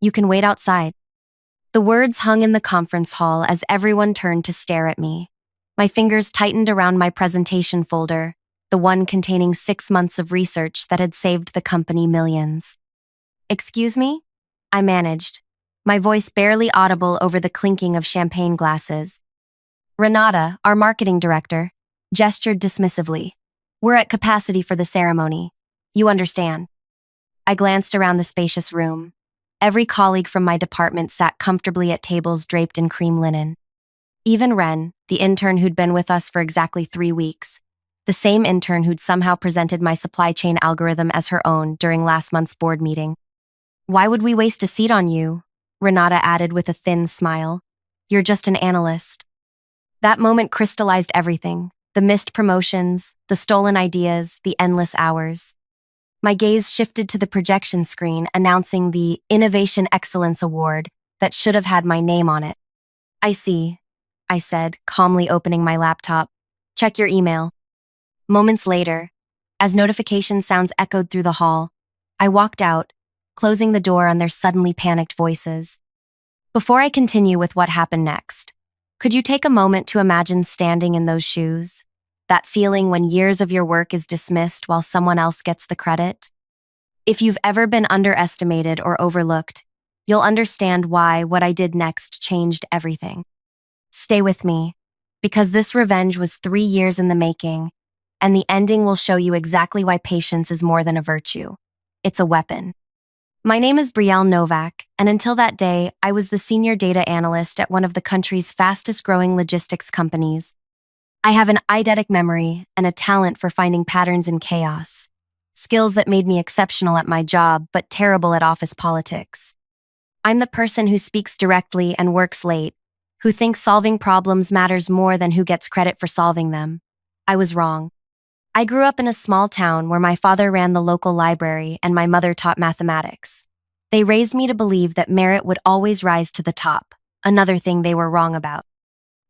You can wait outside." The words hung in the conference hall as everyone turned to stare at me. My fingers tightened around my presentation folder, the one containing 6 months of research that had saved the company millions. "Excuse me?" I managed, my voice barely audible over the clinking of champagne glasses. Renata, our marketing director, gestured dismissively. "We're at capacity for the ceremony. You understand." I glanced around the spacious room. Every colleague from my department sat comfortably at tables draped in cream linen. Even Ren, the intern who'd been with us for exactly 3 weeks, the same intern who'd somehow presented my supply chain algorithm as her own during last month's board meeting. "Why would we waste a seat on you?" Renata added with a thin smile. "You're just an analyst." That moment crystallized everything: the missed promotions, the stolen ideas, the endless hours. My gaze shifted to the projection screen announcing the Innovation Excellence Award that should have had my name on it. "I see," I said, calmly opening my laptop. "Check your email." Moments later, as notification sounds echoed through the hall, I walked out, closing the door on their suddenly panicked voices. Before I continue with what happened next, could you take a moment to imagine standing in those shoes? That feeling when years of your work is dismissed while someone else gets the credit? If you've ever been underestimated or overlooked, you'll understand why what I did next changed everything. Stay with me, because this revenge was 3 years in the making, and the ending will show you exactly why patience is more than a virtue. It's a weapon. My name is Brielle Novak, and until that day, I was the senior data analyst at one of the country's fastest-growing logistics companies. I have an eidetic memory and a talent for finding patterns in chaos, skills that made me exceptional at my job but terrible at office politics. I'm the person who speaks directly and works late, who thinks solving problems matters more than who gets credit for solving them. I was wrong. I grew up in a small town where my father ran the local library and my mother taught mathematics. They raised me to believe that merit would always rise to the top, another thing they were wrong about.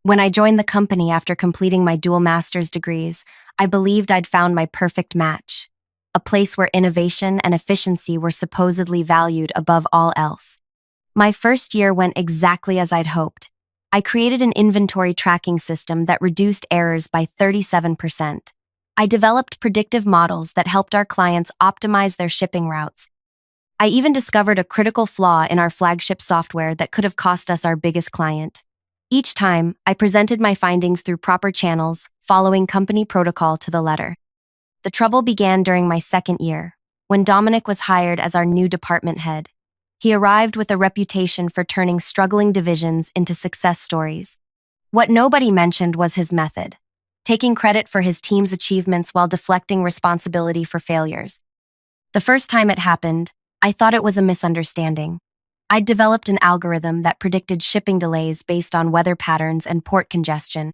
When I joined the company after completing my dual master's degrees, I believed I'd found my perfect match, a place where innovation and efficiency were supposedly valued above all else. My first year went exactly as I'd hoped. I created an inventory tracking system that reduced errors by 37%. I developed predictive models that helped our clients optimize their shipping routes. I even discovered a critical flaw in our flagship software that could have cost us our biggest client. Each time, I presented my findings through proper channels, following company protocol to the letter. The trouble began during my second year, when Dominic was hired as our new department head. He arrived with a reputation for turning struggling divisions into success stories. What nobody mentioned was his method, taking credit for his team's achievements while deflecting responsibility for failures. The first time it happened, I thought it was a misunderstanding. I'd developed an algorithm that predicted shipping delays based on weather patterns and port congestion.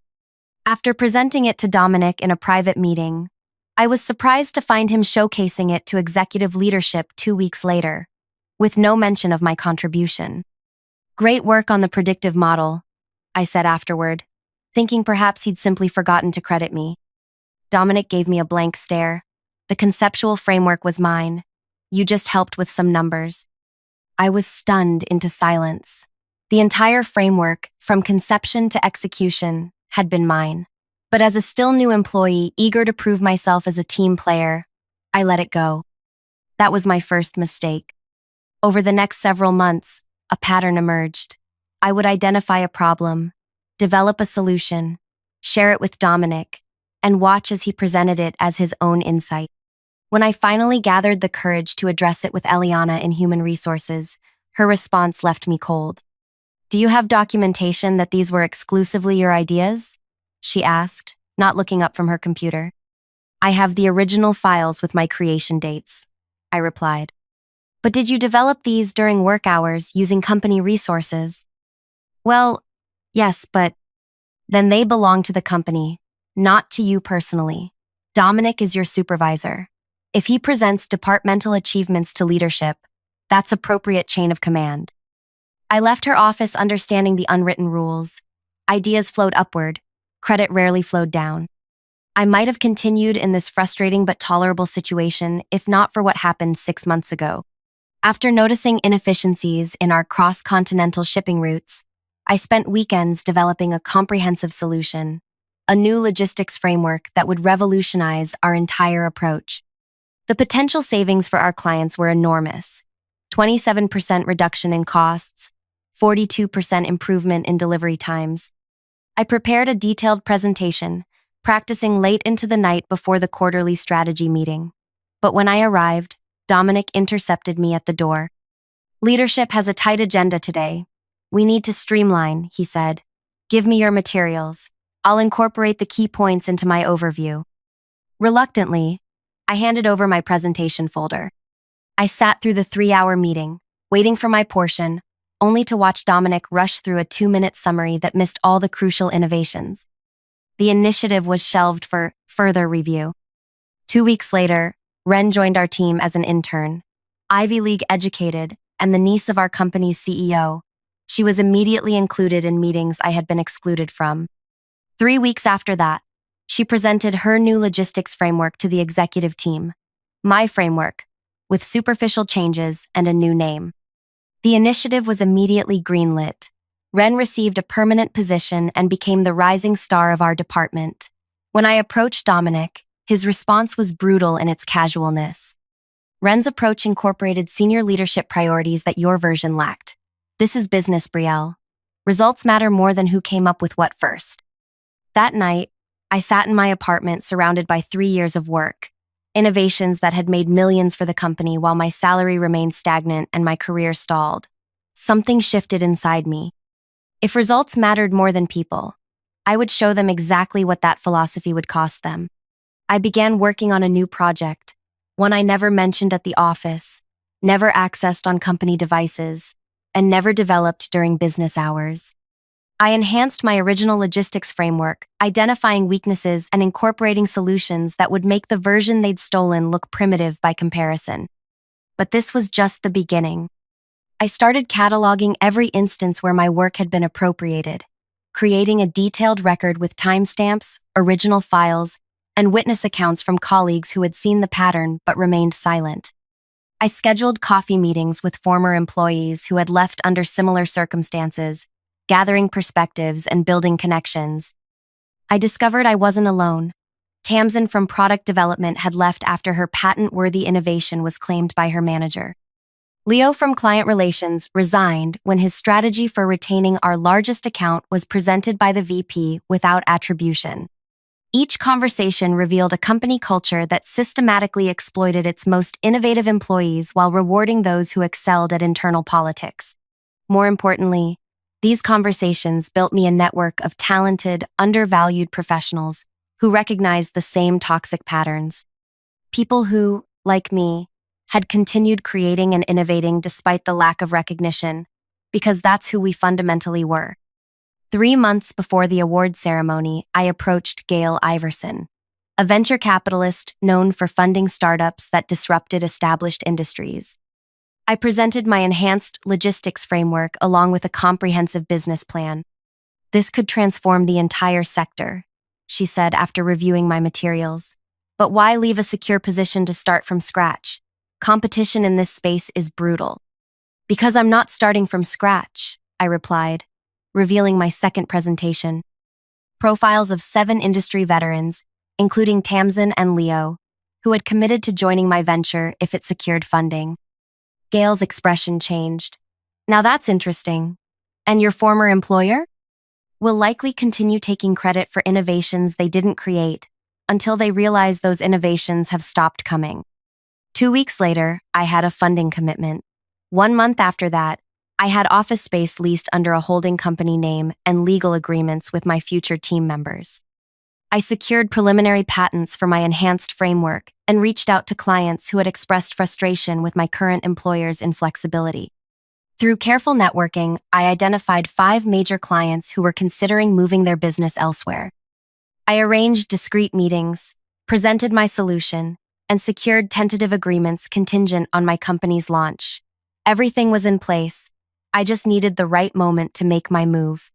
After presenting it to Dominic in a private meeting, I was surprised to find him showcasing it to executive leadership 2 weeks later, with no mention of my contribution. "Great work on the predictive model," I said afterward, thinking perhaps he'd simply forgotten to credit me. Dominic gave me a blank stare. "The conceptual framework was mine. You just helped with some numbers." I was stunned into silence. The entire framework, from conception to execution, had been mine. But as a still new employee, eager to prove myself as a team player, I let it go. That was my first mistake. Over the next several months, a pattern emerged. I would identify a problem, develop a solution, share it with Dominic, and watch as he presented it as his own insight. When I finally gathered the courage to address it with Eliana in Human Resources, her response left me cold. "Do you have documentation that these were exclusively your ideas?" she asked, not looking up from her computer. "I have the original files with my creation dates," I replied. "But did you develop these during work hours using company resources?" "Well, yes, but then they belong to the company, not to you personally. Dominic is your supervisor. If he presents departmental achievements to leadership, that's appropriate chain of command." I left her office understanding the unwritten rules. Ideas flowed upward, credit rarely flowed down. I might have continued in this frustrating but tolerable situation if not for what happened 6 months ago. After noticing inefficiencies in our cross-continental shipping routes, I spent weekends developing a comprehensive solution, a new logistics framework that would revolutionize our entire approach. The potential savings for our clients were enormous: 27% reduction in costs, 42% improvement in delivery times. I prepared a detailed presentation, practicing late into the night before the quarterly strategy meeting. But when I arrived, Dominic intercepted me at the door. "Leadership has a tight agenda today. We need to streamline," he said. "Give me your materials. I'll incorporate the key points into my overview." Reluctantly, I handed over my presentation folder. I sat through the 3-hour meeting, waiting for my portion, only to watch Dominic rush through a 2-minute summary that missed all the crucial innovations. The initiative was shelved for further review. 2 weeks later, Ren joined our team as an intern. Ivy League educated and the niece of our company's CEO, she was immediately included in meetings I had been excluded from. 3 weeks after that, she presented her new logistics framework to the executive team, my framework, with superficial changes and a new name. The initiative was immediately greenlit. Ren received a permanent position and became the rising star of our department. When I approached Dominic, his response was brutal in its casualness. "Ren's approach incorporated senior leadership priorities that your version lacked. This is business, Brielle. Results matter more than who came up with what first." That night, I sat in my apartment surrounded by 3 years of work, innovations that had made millions for the company while my salary remained stagnant and my career stalled. Something shifted inside me. If results mattered more than people, I would show them exactly what that philosophy would cost them. I began working on a new project, one I never mentioned at the office, never accessed on company devices, and never developed during business hours. I enhanced my original logistics framework, identifying weaknesses and incorporating solutions that would make the version they'd stolen look primitive by comparison. But this was just the beginning. I started cataloging every instance where my work had been appropriated, creating a detailed record with timestamps, original files, and witness accounts from colleagues who had seen the pattern but remained silent. I scheduled coffee meetings with former employees who had left under similar circumstances, gathering perspectives and building connections. I discovered I wasn't alone. Tamsin from product development had left after her patent-worthy innovation was claimed by her manager. Leo from client relations resigned when his strategy for retaining our largest account was presented by the VP without attribution. Each conversation revealed a company culture that systematically exploited its most innovative employees while rewarding those who excelled at internal politics. More importantly, these conversations built me a network of talented, undervalued professionals who recognized the same toxic patterns. People who, like me, had continued creating and innovating despite the lack of recognition, because that's who we fundamentally were. 3 months before the award ceremony, I approached Gail Iverson, a venture capitalist known for funding startups that disrupted established industries. I presented my enhanced logistics framework along with a comprehensive business plan. "This could transform the entire sector," she said after reviewing my materials. "But why leave a secure position to start from scratch? Competition in this space is brutal." "Because I'm not starting from scratch," I replied, revealing my second presentation. Profiles of 7 industry veterans, including Tamsin and Leo, who had committed to joining my venture if it secured funding. Gail's expression changed. "Now that's interesting. And your former employer?" "Will likely continue taking credit for innovations they didn't create until they realize those innovations have stopped coming." 2 weeks later, I had a funding commitment. 1 month after that, I had office space leased under a holding company name and legal agreements with my future team members. I secured preliminary patents for my enhanced framework and reached out to clients who had expressed frustration with my current employer's inflexibility. Through careful networking, I identified 5 major clients who were considering moving their business elsewhere. I arranged discreet meetings, presented my solution, and secured tentative agreements contingent on my company's launch. Everything was in place. I just needed the right moment to make my move.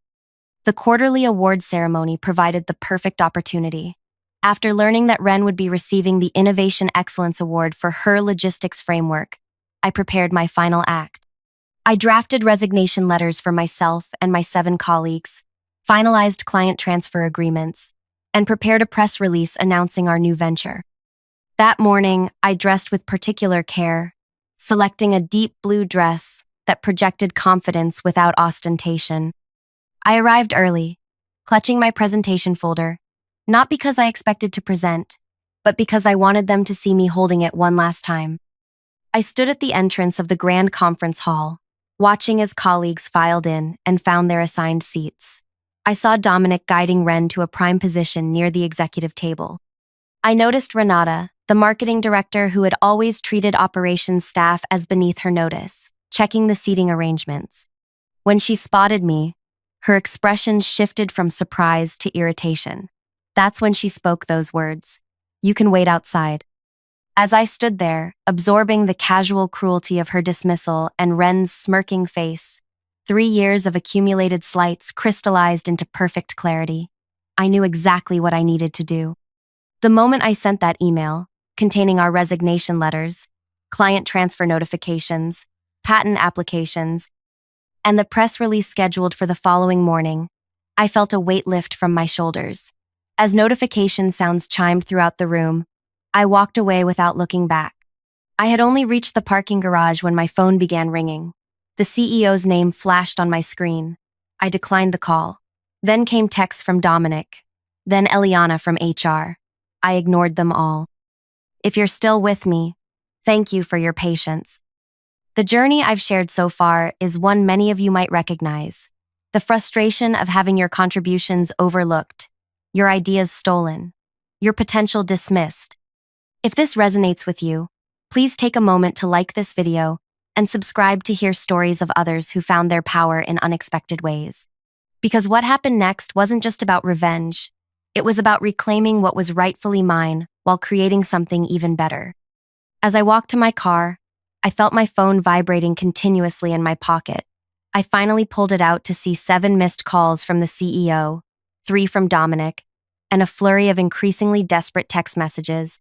The quarterly award ceremony provided the perfect opportunity. After learning that Ren would be receiving the Innovation Excellence Award for her logistics framework, I prepared my final act. I drafted resignation letters for myself and my 7 colleagues, finalized client transfer agreements, and prepared a press release announcing our new venture. That morning, I dressed with particular care, selecting a deep blue dress that projected confidence without ostentation. I arrived early, clutching my presentation folder, not because I expected to present, but because I wanted them to see me holding it one last time. I stood at the entrance of the grand conference hall, watching as colleagues filed in and found their assigned seats. I saw Dominic guiding Ren to a prime position near the executive table. I noticed Renata, the marketing director who had always treated operations staff as beneath her notice, checking the seating arrangements. When she spotted me, her expression shifted from surprise to irritation. That's when she spoke those words. "You can wait outside." As I stood there, absorbing the casual cruelty of her dismissal and Ren's smirking face, 3 years of accumulated slights crystallized into perfect clarity. I knew exactly what I needed to do. The moment I sent that email, containing our resignation letters, client transfer notifications, patent applications, and the press release scheduled for the following morning, I felt a weight lift from my shoulders. As notification sounds chimed throughout the room, I walked away without looking back. I had only reached the parking garage when my phone began ringing. The CEO's name flashed on my screen. I declined the call. Then came texts from Dominic. Then Eliana from HR. I ignored them all. If you're still with me, thank you for your patience. The journey I've shared so far is one many of you might recognize. The frustration of having your contributions overlooked, your ideas stolen, your potential dismissed. If this resonates with you, please take a moment to like this video and subscribe to hear stories of others who found their power in unexpected ways. Because what happened next wasn't just about revenge, it was about reclaiming what was rightfully mine while creating something even better. As I walked to my car, I felt my phone vibrating continuously in my pocket. I finally pulled it out to see 7 missed calls from the CEO, 3 from Dominic, and a flurry of increasingly desperate text messages.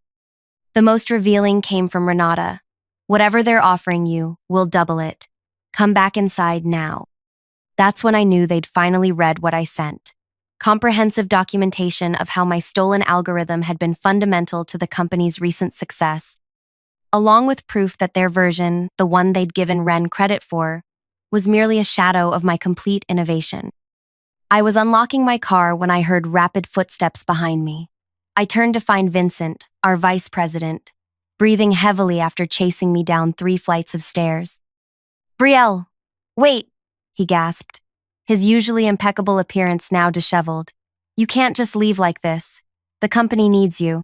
The most revealing came from Renata. "Whatever they're offering you, we'll double it. Come back inside now." That's when I knew they'd finally read what I sent. Comprehensive documentation of how my stolen algorithm had been fundamental to the company's recent success, along with proof that their version, the one they'd given Ren credit for, was merely a shadow of my complete innovation. I was unlocking my car when I heard rapid footsteps behind me. I turned to find Vincent, our vice president, breathing heavily after chasing me down 3 flights of stairs. "Brielle, wait," he gasped, his usually impeccable appearance now disheveled. "You can't just leave like this. The company needs you."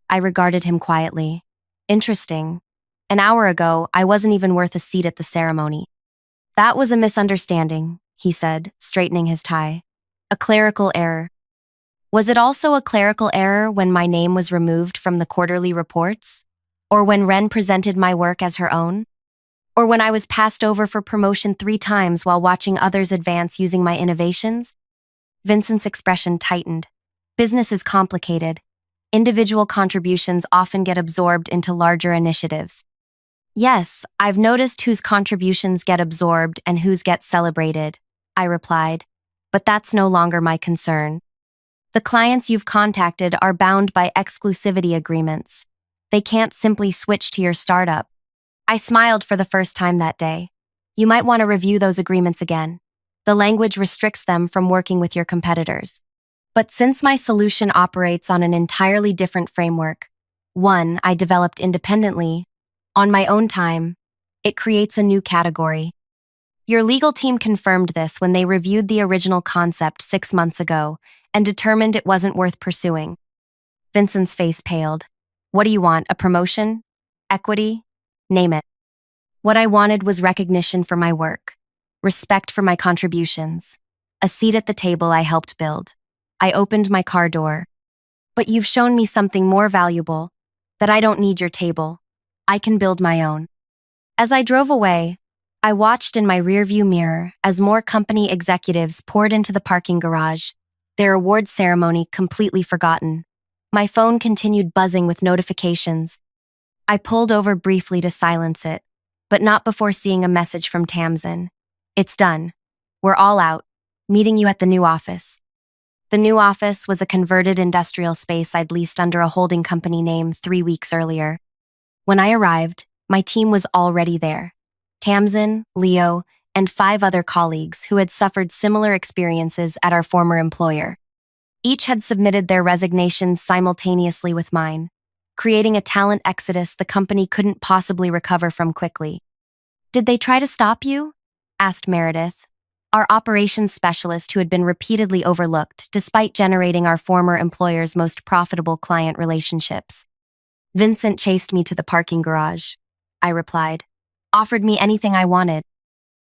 I regarded him quietly. Interesting. An hour ago, I wasn't even worth a seat at the ceremony. "That was a misunderstanding," he said, straightening his tie. "A clerical error." Was it also a clerical error when my name was removed from the quarterly reports? Or when Ren presented my work as her own? Or when I was passed over for promotion 3 times while watching others advance using my innovations? Vincent's expression tightened. Business is complicated. Individual contributions often get absorbed into larger initiatives. "Yes, I've noticed whose contributions get absorbed and whose get celebrated," I replied, "but that's no longer my concern. The clients you've contacted are bound by exclusivity agreements. They can't simply switch to your startup." I smiled for the first time that day. "You might want to review those agreements again. The language restricts them from working with your competitors." But since my solution operates on an entirely different framework, one I developed independently, on my own time, it creates a new category. Your legal team confirmed this when they reviewed the original concept 6 months ago and determined it wasn't worth pursuing. Vincent's face paled. "What do you want, a promotion? Equity? Name it." What I wanted was recognition for my work, respect for my contributions, a seat at the table I helped build. I opened my car door. "But you've shown me something more valuable, that I don't need your table. I can build my own." As I drove away, I watched in my rearview mirror as more company executives poured into the parking garage, their award ceremony completely forgotten. My phone continued buzzing with notifications. I pulled over briefly to silence it. but not before seeing a message from Tamsin. "It's done. We're all out. Meeting you at the new office." The new office was a converted industrial space I'd leased under a holding company name 3 weeks earlier. When I arrived, my team was already there. Tamsin, Leo, and 5 other colleagues who had suffered similar experiences at our former employer. Each had submitted their resignations simultaneously with mine, creating a talent exodus the company couldn't possibly recover from quickly. "Did they try to stop you?" asked Meredith, our operations specialist who had been repeatedly overlooked despite generating our former employer's most profitable client relationships. "Vincent chased me to the parking garage," I replied. "Offered me anything I wanted."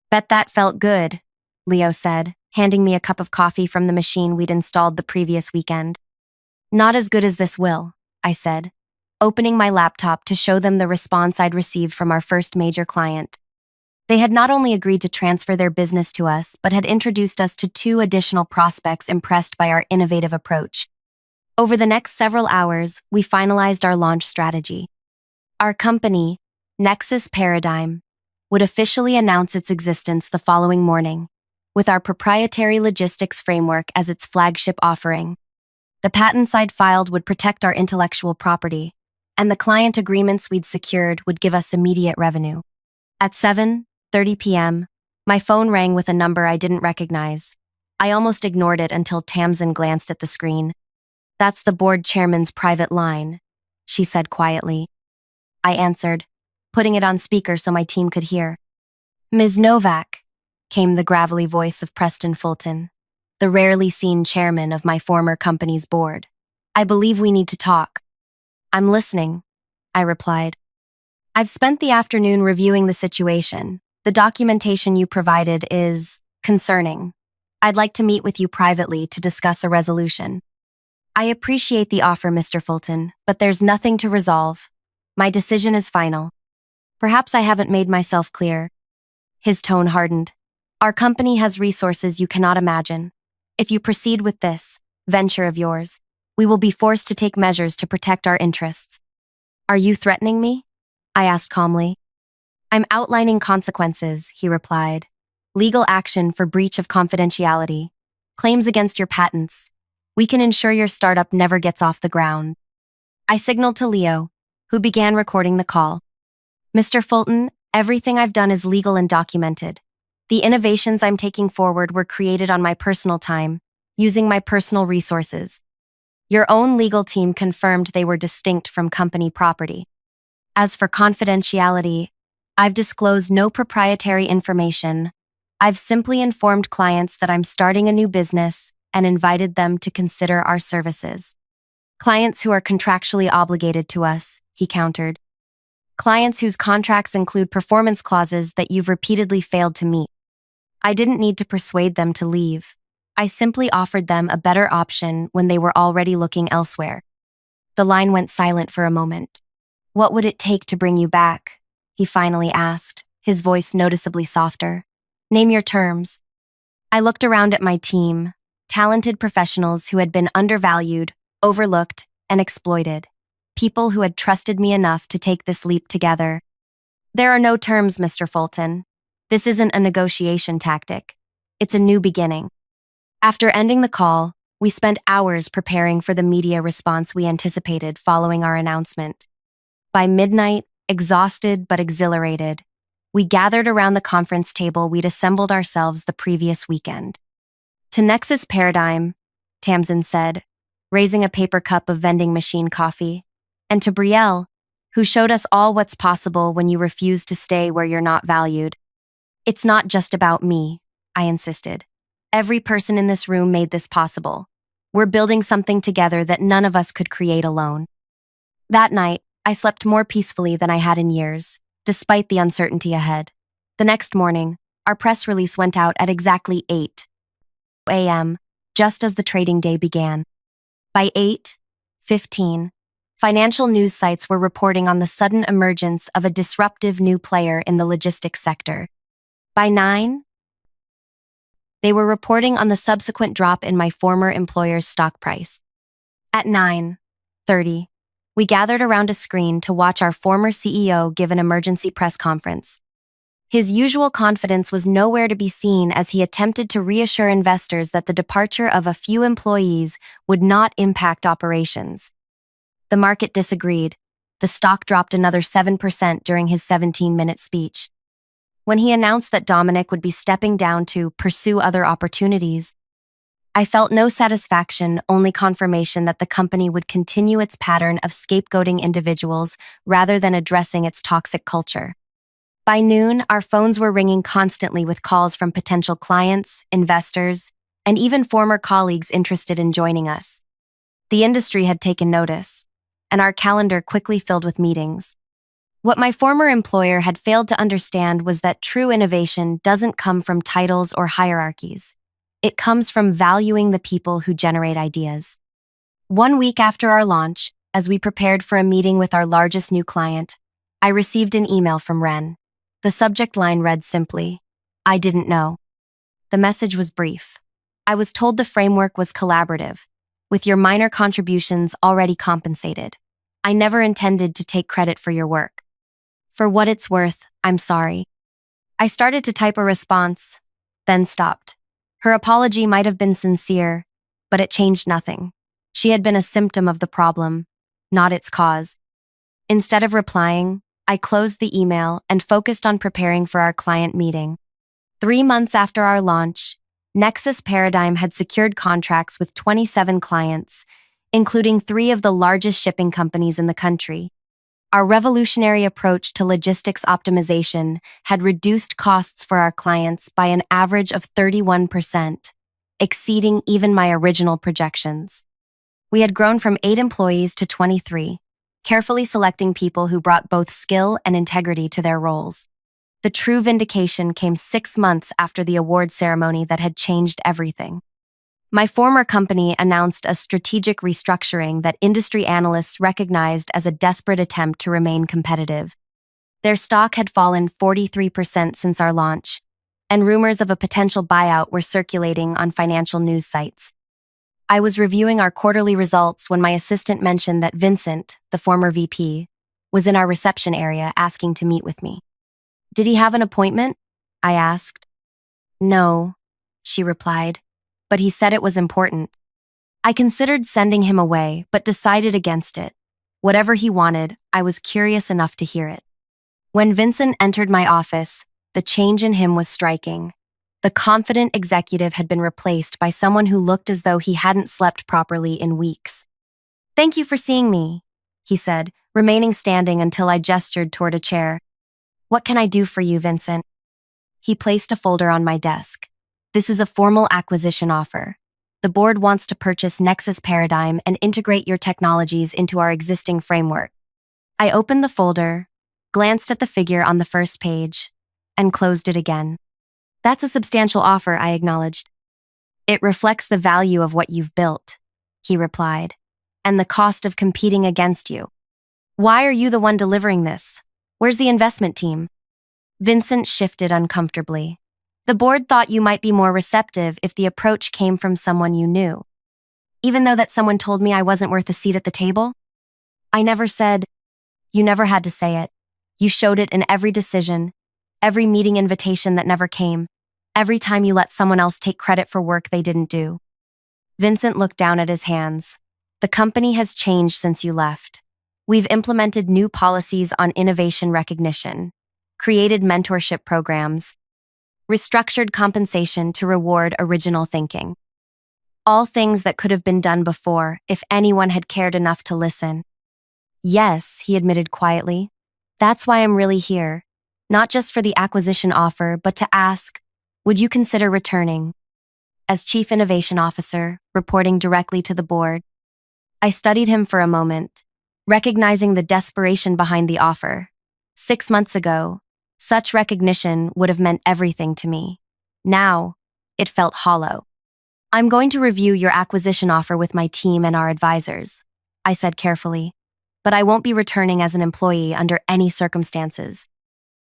"Bet that felt good," Leo said, handing me a cup of coffee from the machine we'd installed the previous weekend. "Not as good as this will," I said, opening my laptop to show them the response I'd received from our first major client. They had not only agreed to transfer their business to us, but had introduced us to 2 additional prospects impressed by our innovative approach. Over the next several hours, we finalized our launch strategy. Our company, Nexus Paradigm, would officially announce its existence the following morning, with our proprietary logistics framework as its flagship offering. The patents I'd filed would protect our intellectual property, and the client agreements we'd secured would give us immediate revenue. At 7:30 p.m., my phone rang with a number I didn't recognize. I almost ignored it until Tamsin glanced at the screen. "That's the board chairman's private line," she said quietly. I answered, putting it on speaker so my team could hear. "Ms. Novak," came the gravelly voice of Preston Fulton, the rarely seen chairman of my former company's board. "I believe we need to talk." "I'm listening," I replied. "I've spent the afternoon reviewing the situation. The documentation you provided is concerning. I'd like to meet with you privately to discuss a resolution." "I appreciate the offer, Mr. Fulton, but there's nothing to resolve. My decision is final." "Perhaps I haven't made myself clear." His tone hardened. "Our company has resources you cannot imagine. If you proceed with this venture of yours, we will be forced to take measures to protect our interests." "Are you threatening me?" I asked calmly. "I'm outlining consequences," he replied. "Legal action for breach of confidentiality, claims against your patents. We can ensure your startup never gets off the ground." I signaled to Leo, who began recording the call. "Mr. Fulton, everything I've done is legal and documented. The innovations I'm taking forward were created on my personal time, using my personal resources. Your own legal team confirmed they were distinct from company property. As for confidentiality, I've disclosed no proprietary information. I've simply informed clients that I'm starting a new business and invited them to consider our services." "Clients who are contractually obligated to us," he countered. "Clients whose contracts include performance clauses that you've repeatedly failed to meet." I didn't need to persuade them to leave. I simply offered them a better option when they were already looking elsewhere. The line went silent for a moment. "What would it take to bring you back?" he finally asked, his voice noticeably softer. "Name your terms." I looked around at my team, talented professionals who had been undervalued, overlooked, and exploited. People who had trusted me enough to take this leap together. "There are no terms, Mr. Fulton. This isn't a negotiation tactic. It's a new beginning." After ending the call, we spent hours preparing for the media response we anticipated following our announcement. By midnight, exhausted but exhilarated, we gathered around the conference table we'd assembled ourselves the previous weekend. "To Nexus Paradigm," Tamsin said, raising a paper cup of vending machine coffee, "and to Brielle, who showed us all what's possible when you refuse to stay where you're not valued. It's not just about me," I insisted. "Every person in this room made this possible. We're building something together that none of us could create alone." That night, I slept more peacefully than I had in years, despite the uncertainty ahead. The next morning, our press release went out at exactly 8 a.m., just as the trading day began. By 8:15, financial news sites were reporting on the sudden emergence of a disruptive new player in the logistics sector. By 9, they were reporting on the subsequent drop in my former employer's stock price. At 9:30, we gathered around a screen to watch our former CEO give an emergency press conference. His usual confidence was nowhere to be seen as he attempted to reassure investors that the departure of a few employees would not impact operations. The market disagreed. The stock dropped another 7% during his 17-minute speech. When he announced that Dominic would be stepping down to pursue other opportunities, I felt no satisfaction, only confirmation that the company would continue its pattern of scapegoating individuals rather than addressing its toxic culture. By noon, our phones were ringing constantly with calls from potential clients, investors, and even former colleagues interested in joining us. The industry had taken notice, and our calendar quickly filled with meetings. What my former employer had failed to understand was that true innovation doesn't come from titles or hierarchies. It comes from valuing the people who generate ideas. 1 week after our launch, as we prepared for a meeting with our largest new client, I received an email from Ren. The subject line read simply, "I didn't know." The message was brief. I was told the framework was collaborative, with your minor contributions already compensated. I never intended to take credit for your work. For what it's worth, I'm sorry. I started to type a response, then stopped. Her apology might have been sincere, but it changed nothing. She had been a symptom of the problem, not its cause. Instead of replying, I closed the email and focused on preparing for our client meeting. 3 months after our launch, Nexus Paradigm had secured contracts with 27 clients, including 3 of the largest shipping companies in the country. Our revolutionary approach to logistics optimization had reduced costs for our clients by an average of 31%, exceeding even my original projections. We had grown from 8 employees to 23, carefully selecting people who brought both skill and integrity to their roles. The true vindication came 6 months after the award ceremony that had changed everything. My former company announced a strategic restructuring that industry analysts recognized as a desperate attempt to remain competitive. Their stock had fallen 43% since our launch, and rumors of a potential buyout were circulating on financial news sites. I was reviewing our quarterly results when my assistant mentioned that Vincent, the former VP, was in our reception area asking to meet with me. "Did he have an appointment?" I asked. "No," she replied, "but he said it was important." I considered sending him away, but decided against it. Whatever he wanted, I was curious enough to hear it. When Vincent entered my office, the change in him was striking. The confident executive had been replaced by someone who looked as though he hadn't slept properly in weeks. "Thank you for seeing me," he said, remaining standing until I gestured toward a chair. "What can I do for you, Vincent?" He placed a folder on my desk. "This is a formal acquisition offer. The board wants to purchase Nexus Paradigm and integrate your technologies into our existing framework." I opened the folder, glanced at the figure on the first page, and closed it again. "That's a substantial offer," I acknowledged. "It reflects the value of what you've built," he replied, "and the cost of competing against you. Why are you the one delivering this? Where's the investment team?" Vincent shifted uncomfortably. "The board thought you might be more receptive if the approach came from someone you knew. Even though that someone told me I wasn't worth a seat at the table?" I never said. "You never had to say it. You showed it in every decision, every meeting invitation that never came, every time you let someone else take credit for work they didn't do." Vincent looked down at his hands. "The company has changed since you left. We've implemented new policies on innovation recognition, created mentorship programs, restructured compensation to reward original thinking. All things that could have been done before if anyone had cared enough to listen." "Yes," he admitted quietly. "That's why I'm really here. Not just for the acquisition offer, but to ask, would you consider returning as Chief Innovation Officer, reporting directly to the board?" I studied him for a moment, recognizing the desperation behind the offer. 6 months ago, such recognition would have meant everything to me. Now, it felt hollow. "I'm going to review your acquisition offer with my team and our advisors," I said carefully, "but I won't be returning as an employee under any circumstances.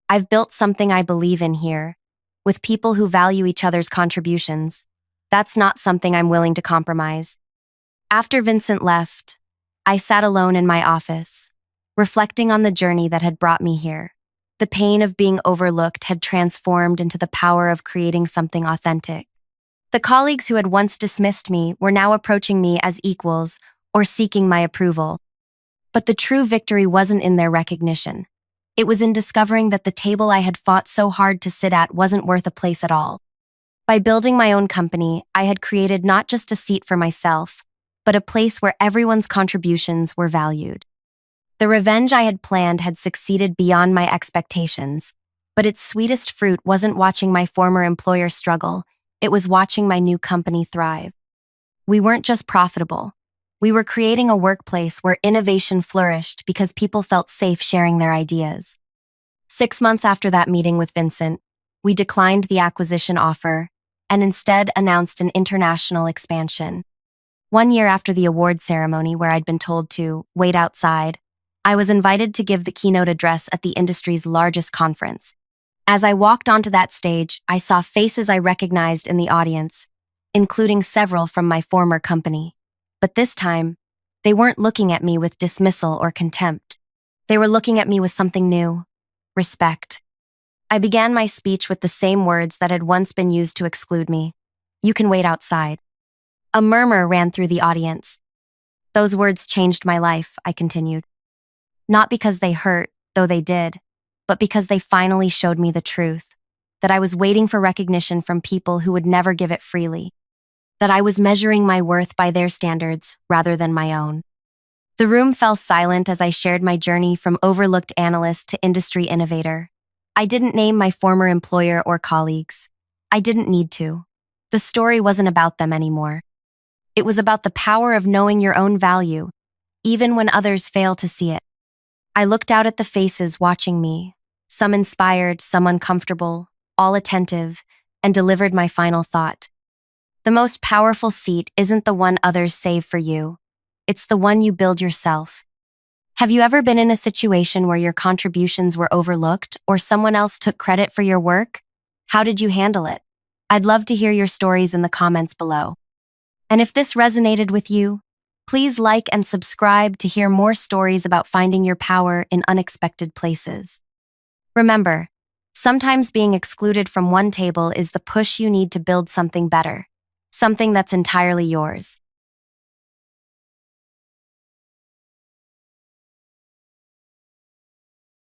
I've built something I believe in here, with people who value each other's contributions. That's not something I'm willing to compromise." After Vincent left, I sat alone in my office, reflecting on the journey that had brought me here. The pain of being overlooked had transformed into the power of creating something authentic. The colleagues who had once dismissed me were now approaching me as equals or seeking my approval. But the true victory wasn't in their recognition. It was in discovering that the table I had fought so hard to sit at wasn't worth a place at all. By building my own company, I had created not just a seat for myself, but a place where everyone's contributions were valued. The revenge I had planned had succeeded beyond my expectations, but its sweetest fruit wasn't watching my former employer struggle, it was watching my new company thrive. We weren't just profitable. We were creating a workplace where innovation flourished because people felt safe sharing their ideas. 6 months after that meeting with Vincent, we declined the acquisition offer and instead announced an international expansion. 1 year after the award ceremony, where I'd been told to wait outside, I was invited to give the keynote address at the industry's largest conference. As I walked onto that stage, I saw faces I recognized in the audience, including several from my former company. But this time, they weren't looking at me with dismissal or contempt. They were looking at me with something new: respect. I began my speech with the same words that had once been used to exclude me. "You can wait outside." A murmur ran through the audience. "Those words changed my life," I continued. "Not because they hurt, though they did, but because they finally showed me the truth, that I was waiting for recognition from people who would never give it freely, that I was measuring my worth by their standards rather than my own." The room fell silent as I shared my journey from overlooked analyst to industry innovator. I didn't name my former employer or colleagues. I didn't need to. The story wasn't about them anymore. It was about the power of knowing your own value, even when others fail to see it. I looked out at the faces watching me, some inspired, some uncomfortable, all attentive, and delivered my final thought. The most powerful seat isn't the one others save for you. It's the one you build yourself. Have you ever been in a situation where your contributions were overlooked or someone else took credit for your work? How did you handle it? I'd love to hear your stories in the comments below. And if this resonated with you, please like and subscribe to hear more stories about finding your power in unexpected places. Remember, sometimes being excluded from one table is the push you need to build something better, something that's entirely yours.